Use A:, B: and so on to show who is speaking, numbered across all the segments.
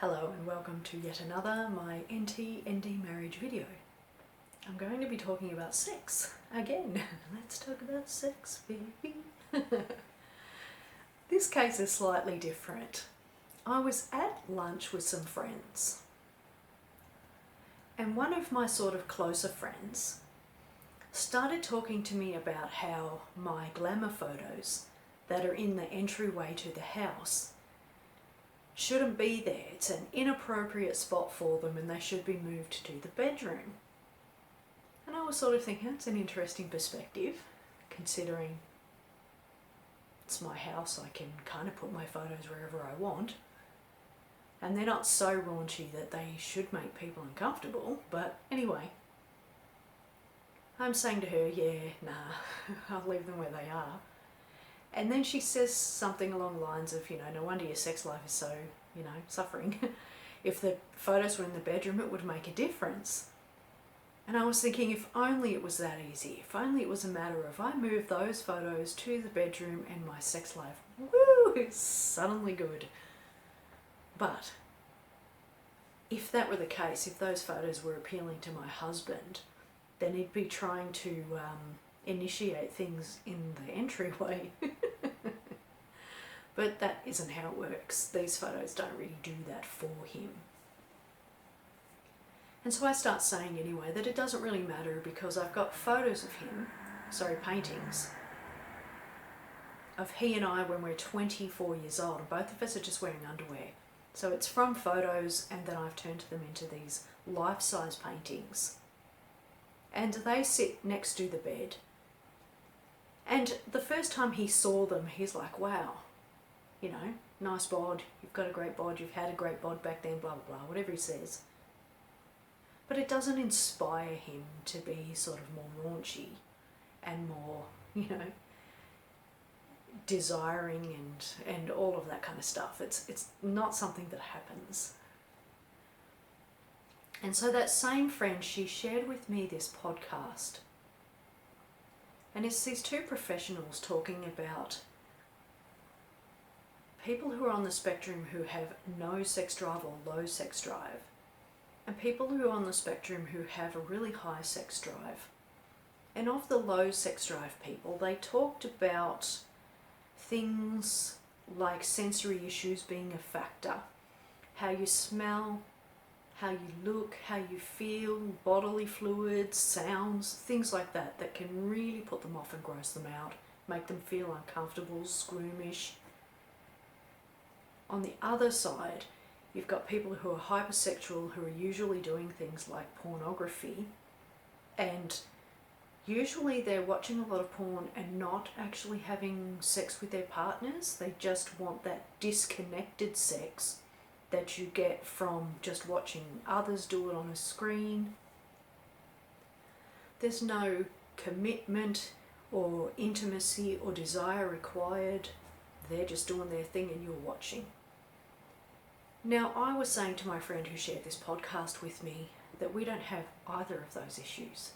A: Hello and welcome to yet another my NT marriage video. I'm going to be talking about sex again. Let's talk about sex, baby. This case is slightly different. I was at lunch with some friends, and one of my sort of closer friends started talking to me about how my glamour photos that are in the entryway to the house shouldn't be there. It's an inappropriate spot for them and they should be moved to the bedroom. And I was sort of thinking, that's an interesting perspective, considering it's my house, I can kind of put my photos wherever I want. And they're not so raunchy that they should make people uncomfortable. But anyway, I'm saying to her, yeah, nah, I'll leave them where they are. And then she says something along the lines of, no wonder your sex life is so, suffering. If the photos were in the bedroom, it would make a difference. And I was thinking, if only it was that easy. If only it was a matter of I move those photos to the bedroom and my sex life, woo, is suddenly good. But if that were the case, if those photos were appealing to my husband, then he'd be trying to initiate things in the entryway. But that isn't how it works. These photos don't really do that for him. And so I start saying anyway that it doesn't really matter because I've got photos of him, paintings, of he and I when we're 24 years old, and both of us are just wearing underwear. So it's from photos and then I've turned them into these life-size paintings. And they sit next to the bed. And the first time he saw them, he's like, wow, nice bod, you've got a great bod, you've had a great bod back then, blah, blah, blah, whatever he says. But it doesn't inspire him to be sort of more raunchy and more, desiring and all of that kind of stuff. It's not something that happens. And so that same friend, she shared with me this podcast. And it's these two professionals talking about people who are on the spectrum who have no sex drive or low sex drive, and people who are on the spectrum who have a really high sex drive. And of the low sex drive people, they talked about things like sensory issues being a factor, how you smell, how you look, how you feel, bodily fluids, sounds, things like that that can really put them off and gross them out, make them feel uncomfortable, squeamish. On the other side, you've got people who are hypersexual who are usually doing things like pornography, and usually they're watching a lot of porn and not actually having sex with their partners. They just want that disconnected sex that you get from just watching others do it on a screen. There's no commitment or intimacy or desire required. They're just doing their thing and you're watching. Now, I was saying to my friend who shared this podcast with me that we don't have either of those issues.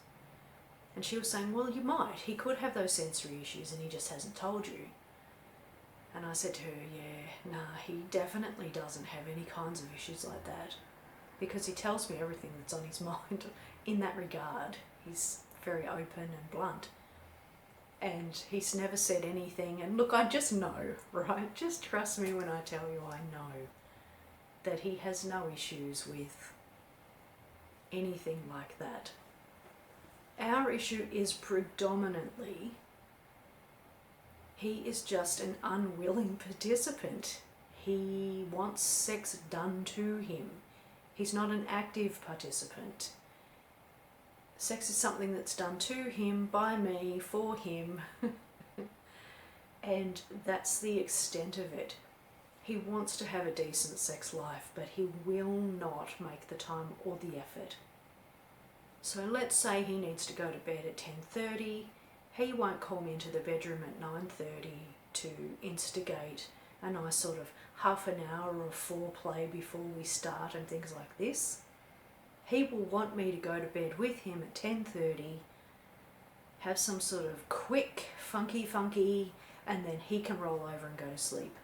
A: And she was saying, well, you might. He could have those sensory issues and he just hasn't told you. And I said to her, yeah, nah, he definitely doesn't have any kinds of issues like that, because he tells me everything that's on his mind in that regard. He's very open and blunt. And he's never said anything. And look, I just know, right? Just trust me when I tell you I know that he has no issues with anything like that. Our issue is predominantly he is just an unwilling participant. He wants sex done to him. He's not an active participant. Sex is something that's done to him, by me, for him. And that's the extent of it. He wants to have a decent sex life, but he will not make the time or the effort. So let's say he needs to go to bed at 10:30. He won't call me into the bedroom at 9:30 to instigate a nice sort of half an hour of foreplay before we start and things like this. He will want me to go to bed with him at 10:30, have some sort of quick, funky, and then he can roll over and go to sleep.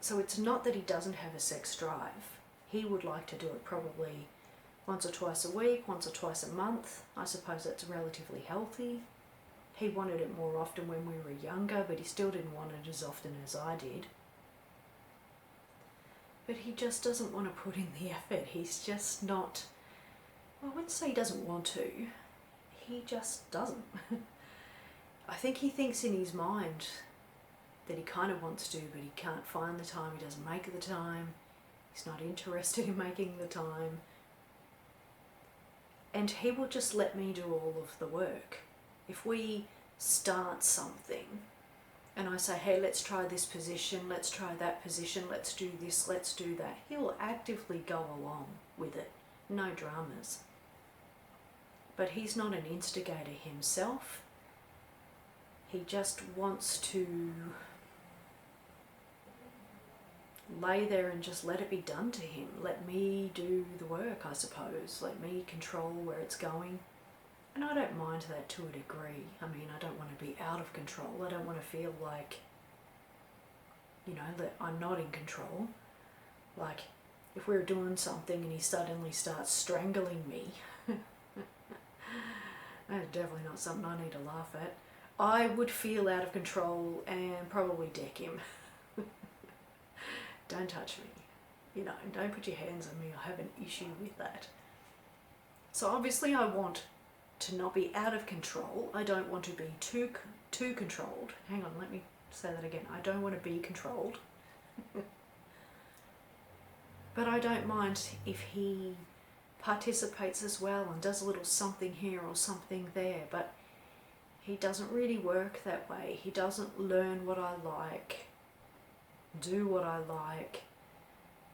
A: So it's not that he doesn't have a sex drive. He would like to do it probably once or twice a week, once or twice a month. I suppose that's relatively healthy. He wanted it more often when we were younger, but he still didn't want it as often as I did. But he just doesn't want to put in the effort. He's just not, well, I wouldn't say he doesn't want to. He just doesn't. I think he thinks in his mind that he kind of wants to, but he can't find the time, he doesn't make the time, he's not interested in making the time. And he will just let me do all of the work. If we start something and I say, hey, let's try this position, let's try that position, let's do this, let's do that, he will actively go along with it. No dramas. But he's not an instigator himself. He just wants to lay there and just let it be done to him. Let me do the work, I suppose. Let me control where it's going. And I don't mind that to a degree. I mean, I don't want to be out of control. I don't want to feel like, you know, that I'm not in control. Like, if we're doing something and he suddenly starts strangling me, that's definitely not something I need to laugh at. I would feel out of control and probably deck him. Don't touch me. You know, don't put your hands on me. I have an issue with that. So obviously I want to not be out of control. I don't want to be too controlled. Hang on, let me say that again. I don't want to be controlled. But I don't mind if he participates as well and does a little something here or something there, but he doesn't really work that way. He doesn't learn what I like, do what I like,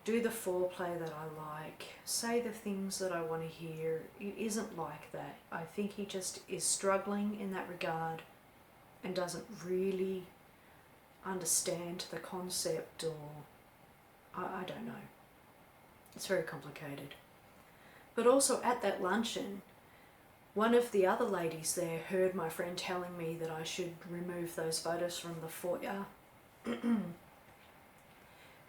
A: do the foreplay that I like, say the things that I want to hear. It isn't like that. I think he just is struggling in that regard and doesn't really understand the concept, or I don't know. It's very complicated. But also at that luncheon, one of the other ladies there heard my friend telling me that I should remove those photos from the foyer.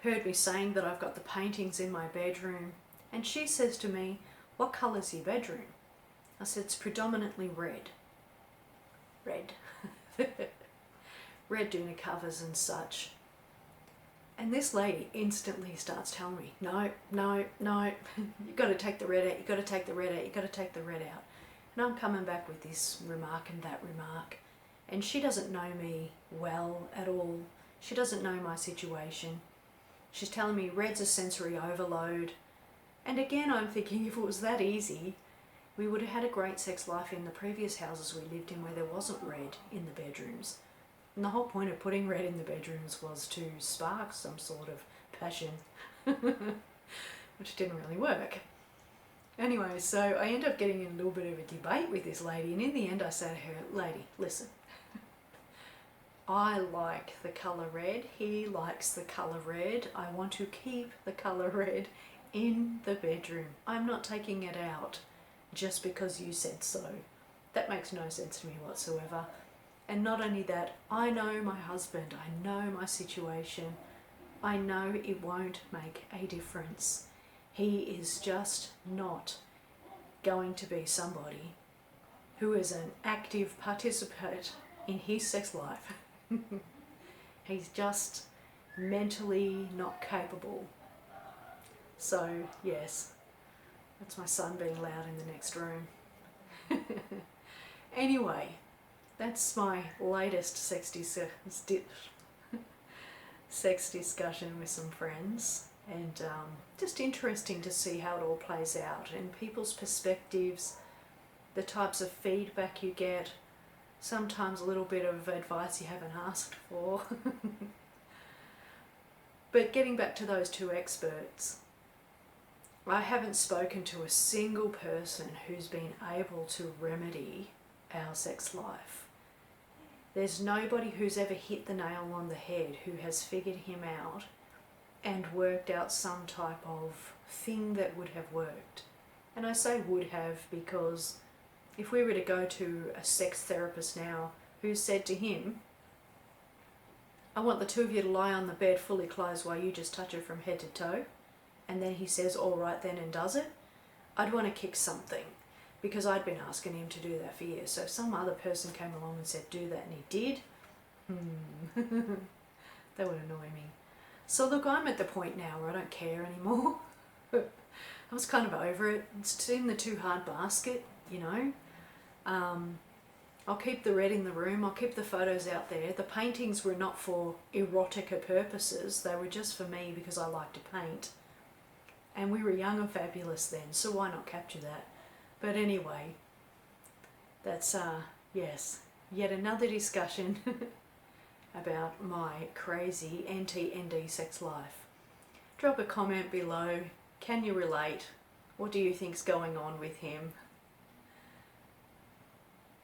A: Heard me saying that I've got the paintings in my bedroom, and she says to me, what colour's your bedroom? I said, it's predominantly red. Red. Red doona covers and such. And this lady instantly starts telling me, no, no, no, you've got to take the red out, you've got to take the red out, you've got to take the red out. And I'm coming back with this remark and that remark. And she doesn't know me well at all. She doesn't know my situation. She's telling me red's a sensory overload. And again, I'm thinking if it was that easy, we would have had a great sex life in the previous houses we lived in where there wasn't red in the bedrooms. And the whole point of putting red in the bedrooms was to spark some sort of passion, which didn't really work. Anyway, so I end up getting in a little bit of a debate with this lady, and in the end I said to her, lady, listen, I like the colour red, he likes the colour red, I want to keep the colour red in the bedroom. I'm not taking it out just because you said so. That makes no sense to me whatsoever. And not only that, I know my husband, I know my situation, I know it won't make a difference. He is just not going to be somebody who is an active participant in his sex life. He's just mentally not capable. So, yes, that's my son being loud in the next room. Anyway, that's my latest sex discussion with some friends, and just interesting to see how it all plays out and people's perspectives, the types of feedback you get, sometimes a little bit of advice you haven't asked for. But getting back to those two experts, I haven't spoken to a single person who's been able to remedy our sex life. There's nobody who's ever hit the nail on the head who has figured him out and worked out some type of thing that would have worked. And I say would have because if we were to go to a sex therapist now who said to him, I want the two of you to lie on the bed fully clothed while you just touch her from head to toe. And then he says, all right then, and does it. I'd want to kick something, because I'd been asking him to do that for years. So if some other person came along and said, do that, and he did, that would annoy me. So look, I'm at the point now where I don't care anymore. I was kind of over it. It's in the too hard basket, you know. I'll keep the red in the room. I'll keep the photos out there. The paintings were not for erotica purposes. They were just for me because I like to paint. And we were young and fabulous then, so why not capture that? But anyway, that's, yes, yet another discussion about my crazy anti-ND sex life. Drop a comment below. Can you relate? What do you think's going on with him?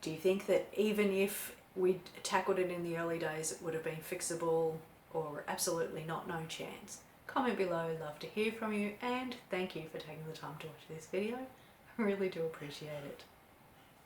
A: Do you think that even if we'd tackled it in the early days, it would have been fixable, or absolutely not, no chance? Comment below, love to hear from you, and thank you for taking the time to watch this video. I really do appreciate it.